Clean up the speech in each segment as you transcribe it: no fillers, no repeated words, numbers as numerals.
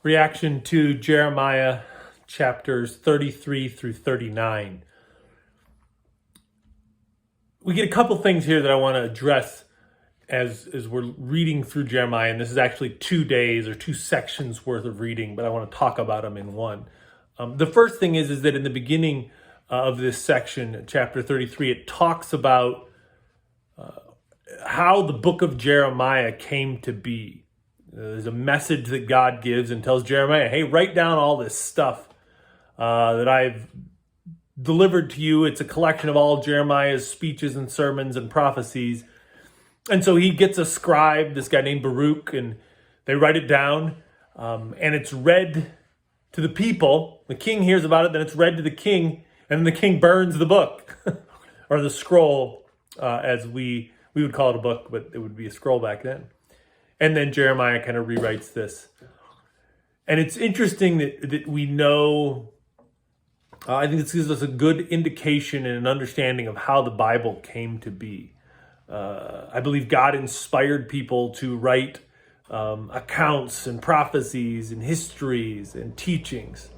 Reaction to Jeremiah chapters 33 through 39. We get a couple things here that I want to address as we're reading through Jeremiah. And this is actually 2 days or 2 sections worth of reading, but I want to talk about them in one. The first thing is that in the beginning of this section, chapter 33, it talks about how the book of Jeremiah came to be. There's a message that God gives and tells Jeremiah, hey, write down all this stuff that I've delivered to you. It's a collection of all Jeremiah's speeches and sermons and prophecies. And so he gets a scribe, this guy named Baruch, and they write it down. And it's read to the people. The king hears about it, then it's read to the king, and then the king burns the book or the scroll, as we would call it a book, but it would be a scroll back then. And then Jeremiah kind of rewrites this. And it's interesting that we know, I think this gives us a good indication and an understanding of how the Bible came to be. I believe God inspired people to write accounts and prophecies and histories and teachings.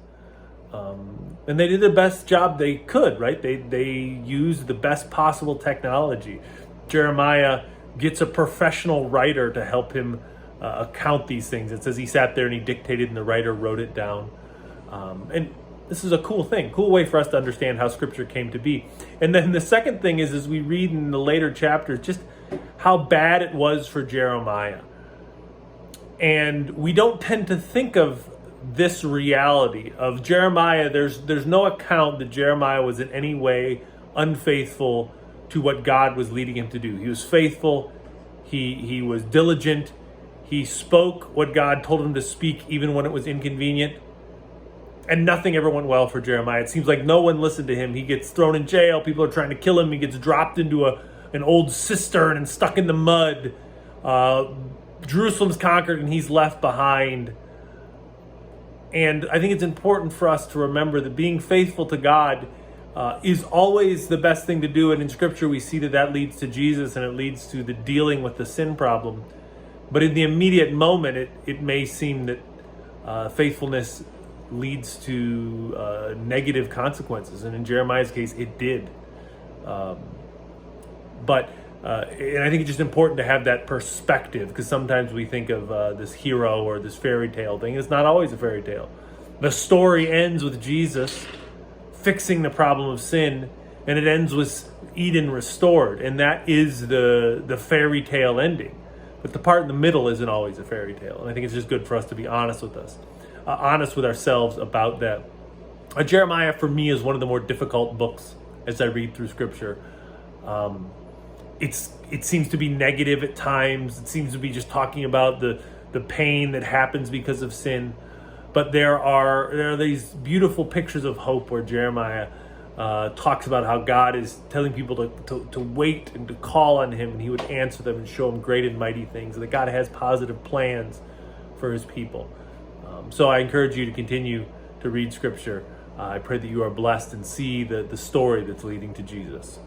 And they did the best job they could, right? They used the best possible technology. Jeremiah gets a professional writer to help him account these things. It says he sat there and he dictated and the writer wrote it down. And this is a cool thing, cool way for us to understand how scripture came to be. And then the second thing is, as we read in the later chapters, just how bad it was for Jeremiah. And we don't tend to think of this reality of Jeremiah. There's no account that Jeremiah was in any way unfaithful to what God was leading him to do. He was faithful. He was diligent. He spoke what God told him to speak, even when it was inconvenient. And nothing ever went well for Jeremiah. It seems like no one listened to him. He gets thrown in jail. People are trying to kill him. He gets dropped into an old cistern and stuck in the mud. Jerusalem's conquered and he's left behind. And I think it's important for us to remember that being faithful to God is always the best thing to do. And in Scripture, we see that leads to Jesus and it leads to the dealing with the sin problem. But in the immediate moment, it may seem that faithfulness leads to negative consequences. And in Jeremiah's case, it did. But I think it's just important to have that perspective, because sometimes we think of this hero or this fairy tale thing. It's not always a fairy tale. The story ends with Jesus fixing the problem of sin, and it ends with Eden restored, and that is the fairy tale ending. But the part in the middle isn't always a fairy tale, and I think it's just good for us to be honest with honest with ourselves about that. Jeremiah, for me, is one of the more difficult books as I read through Scripture. It seems to be negative at times. It seems to be just talking about the pain that happens because of sin. But there are these beautiful pictures of hope where Jeremiah talks about how God is telling people to wait and to call on him, and he would answer them and show them great and mighty things, and that God has positive plans for his people. So I encourage you to continue to read Scripture. I pray that you are blessed and see the story that's leading to Jesus.